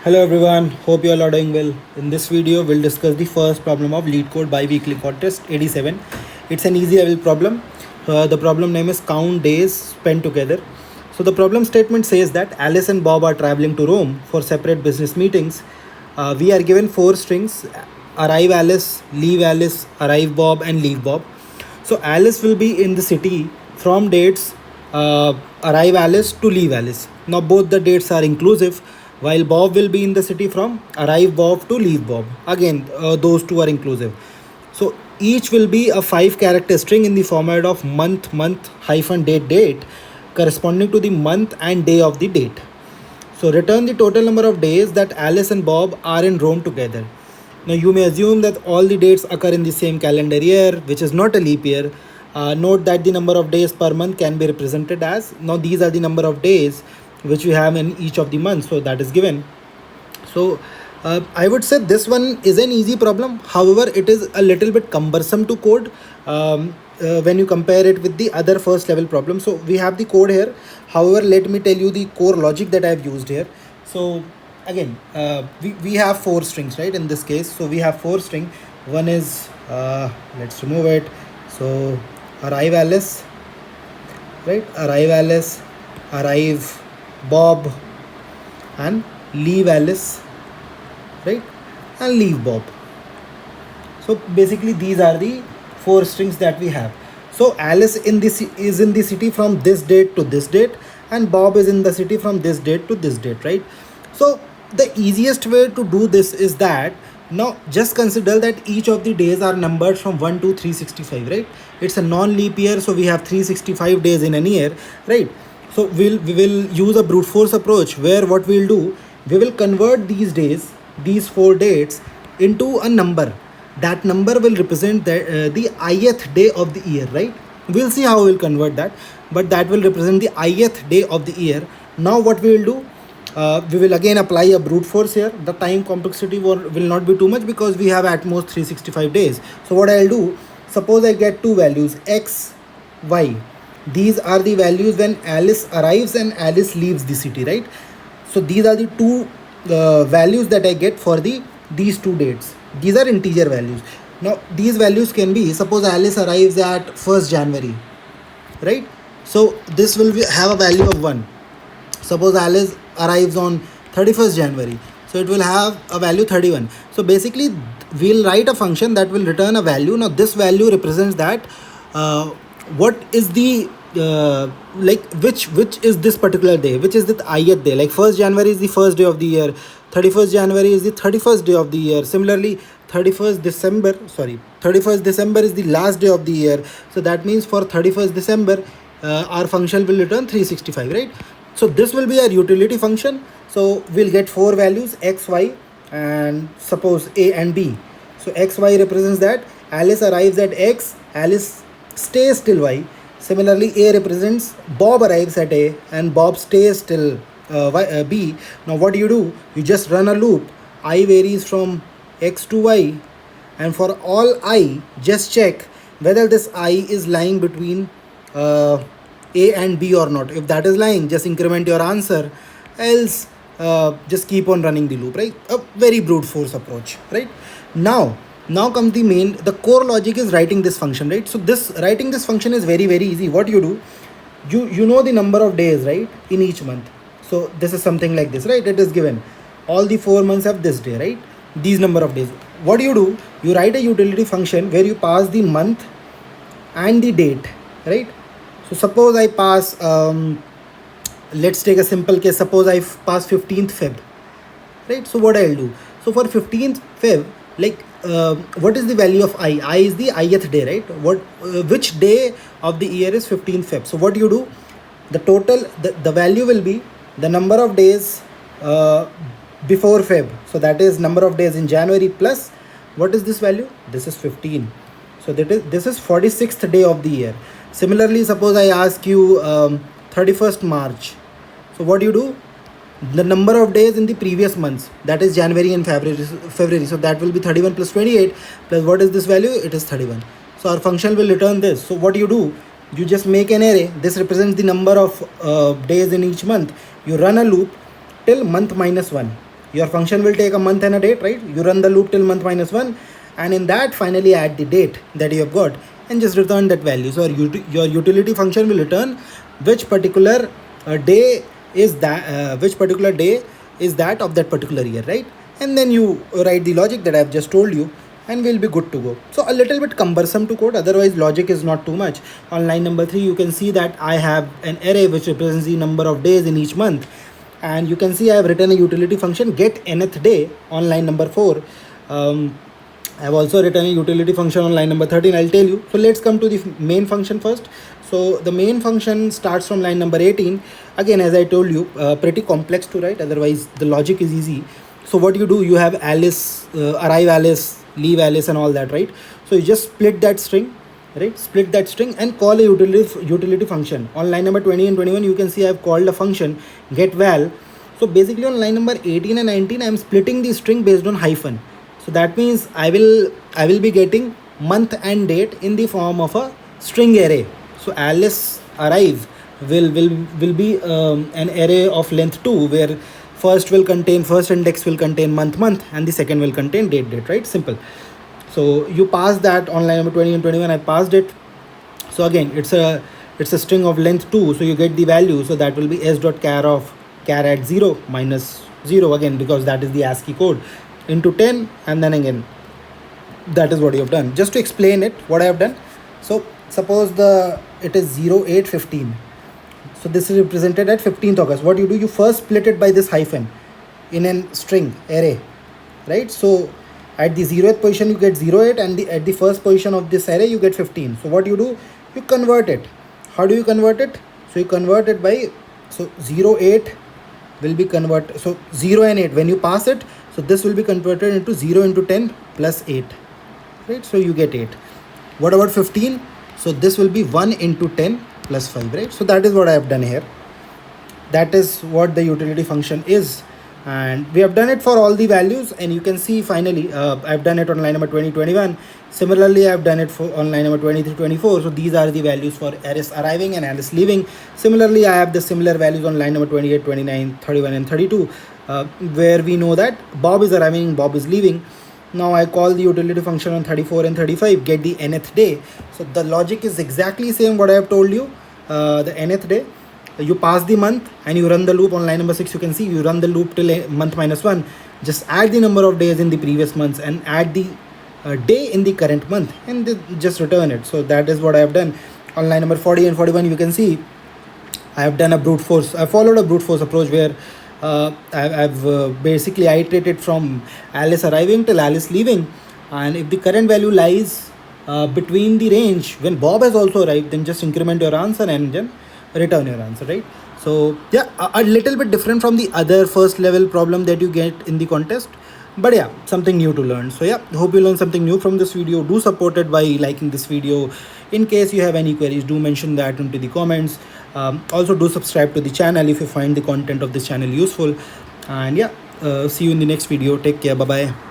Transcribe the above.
Hello everyone, hope you all are doing well. In this video, we'll discuss the first problem of Leetcode BiWeekly contest 87. It's an easy level problem. The problem name is count days spent together. So the problem statement says that Alice and Bob are traveling to Rome for separate business meetings. We are given four strings: arrive Alice, arrive Bob, and leave Bob. So Alice will be in the city from dates arrive Alice to leave Alice. Now both the dates are inclusive, while Bob will be in the city from arrive Bob to leave Bob. Again, those two are inclusive. So each will be a 5 character string in the format of month hyphen date corresponding to the month and day of the date. So return the total number of days that Alice and Bob are in Rome together. Now you may assume that all the dates occur in the same calendar year, which is not a leap year. Note that the number of days per month can be represented as, now these are the number of days which we have in each of the months, so that is given. So I would say this one is an easy problem. However, it is a little bit cumbersome to code when you compare it with the other first level problem. So we have the code here. However, let me tell you the core logic that I have used here. So again, we have four strings, right, in this case. So we have four string. One is let's remove it. So arrive Alice, right, arrive Bob, and leave Alice, right, and leave Bob. So basically these are the four strings that we have. So Alice is in the city from this date to this date, and Bob is in the city from this date to this date, right? So the easiest way to do this is that, now just consider that each of the days are numbered from 1 to 365, right? It's a non-leap year, so we have 365 days in a year, right? So we will use a brute force approach, where what we'll do, we will convert these days, these 4 dates, into a number. That number will represent the ith day of the year, right? We'll see how we'll convert that, but that will represent the ith day of the year. Now what we will do, we will again apply a brute force here. The time complexity will not be too much because we have at most 365 days. So what I'll do, suppose I get two values, x, y. These are the values when Alice arrives and Alice leaves the city, right? So these are the two values that I get for these two dates. These are integer values. Now these values can be, suppose Alice arrives at 1st January, right? So this will have a value of 1. Suppose Alice arrives on 31st January, so it will have a value 31. So basically we'll write a function that will return a value. Now this value represents that what is the like which is this particular day, which is the ith day. Like 1st January is the first day of the year, 31st January is the 31st day of the year. Similarly 31st December is the last day of the year. So that means for 31st December our function will return 365, right? So this will be our utility function. So we'll get four values, x, y, and suppose a and b. So x, y represents that Alice arrives at x, Alice stays till y. Similarly, a represents Bob arrives at a and Bob stays till b. Now what do? You just run a loop. I varies from x to y, and for all I, just check whether this I is lying between a and b or not. If that is lying, just increment your answer, else just keep on running the loop, right? A very brute force approach, right? Now comes the core logic is writing this function, right? So writing this function is very easy. What you do, you know the number of days, right, in each month. So this is something like this, right? It is given all the 4 months have this day, right, these number of days. What do, you write a utility function where you pass the month and the date, right? So suppose I pass let's take a simple case. Suppose I pass 15th Feb, right? So what I'll do, so for 15th Feb, like what is the value of I is the ith day, right? Which day of the year is 15th Feb? So what you do, the total the value will be the number of days before Feb. So that is number of days in January plus what is this value? This is 15. So this is 46th day of the year. Similarly, suppose I ask you 31st March. So what do, the number of days in the previous months, that is January and February. So that will be 31 plus 28 plus what is this value? It is 31. So our function will return this. So what do, you just make an array. This represents the number of days in each month. You run a loop till month minus 1. Your function will take a month and a date, right? You run the loop till month minus 1, and in that finally add the date that you have got and just return that value. So your utility function will return which particular day is that of that particular year, right? And then you write the logic that I've just told you, and we'll be good to go. So a little bit cumbersome to code, otherwise logic is not too much. On line number 3 you can see that I have an array which represents the number of days in each month, and you can see I have written a utility function get nth day on line number 4. I have also written a utility function on line number 13. I'll tell you. So let's come to the main function first. So the main function starts from line number 18. Again, as I told you, pretty complex to write, otherwise the logic is easy. So what you do, you have Alice, arrive Alice, leave Alice and all that, right? So you just split that string, right? Split that string and call a utility function. On line number 20 and 21, you can see I've called a function get val. So basically on line number 18 and 19, I'm splitting the string based on hyphen. So that means I will be getting month and date in the form of a string array. So Alice arrive will be an array of length 2, where first index will contain month, and the second will contain date, right? Simple. So you pass that on line number 20 and 21. I passed it. So again, it's a string of length 2, so you get the value. So that will be s.char of char at 0 minus 0, again because that is the ASCII code, into 10, and then again that is what you have done. Just to explain it, what I have done, so suppose it is 0815. So this is represented at 15th August. What you do, you first split it by this hyphen in a string array, right? So at the 0th position you get 08, and at the first position of this array you get 15. So what you do, you convert it. How do you convert it? So you convert it by, so 08 will be converted, so 0 and 8 when you pass it, so this will be converted into 0 into 10 plus 8, right? So you get 8. What about 15? So this will be 1 into 10 plus 5, right? So that is what I have done here. That is what the utility function is, and we have done it for all the values, and you can see finally I've done it on line number 20, 21. Similarly, I've done it on line number 23, 24. So these are the values for Alice arriving and Alice leaving. Similarly, I have the similar values on line number 28, 29, 31 and 32, where we know that Bob is arriving, Bob is leaving. Now I call the utility function on 34 and 35, get the nth day. So the logic is exactly same what I have told you. The nth day, you pass the month and you run the loop. On line number 6 you can see you run the loop till month minus 1. Just add the number of days in the previous months and add the day in the current month, and just return it. So that is what I have done. On line number 40 and 41 you can see I have done a brute force. I followed a brute force approach where I've basically iterated from Alice arriving till Alice leaving, and if the current value lies between the range when Bob has also arrived, then just increment your answer and then return your answer, right? So yeah, a little bit different from the other first level problem that you get in the contest, but yeah, something new to learn. So yeah, hope you learned something new from this video. Do support it by liking this video. In case you have any queries, do mention that into the comments. Also do subscribe to the channel if you find the content of this channel useful, and yeah, see you in the next video. Take care. Bye bye.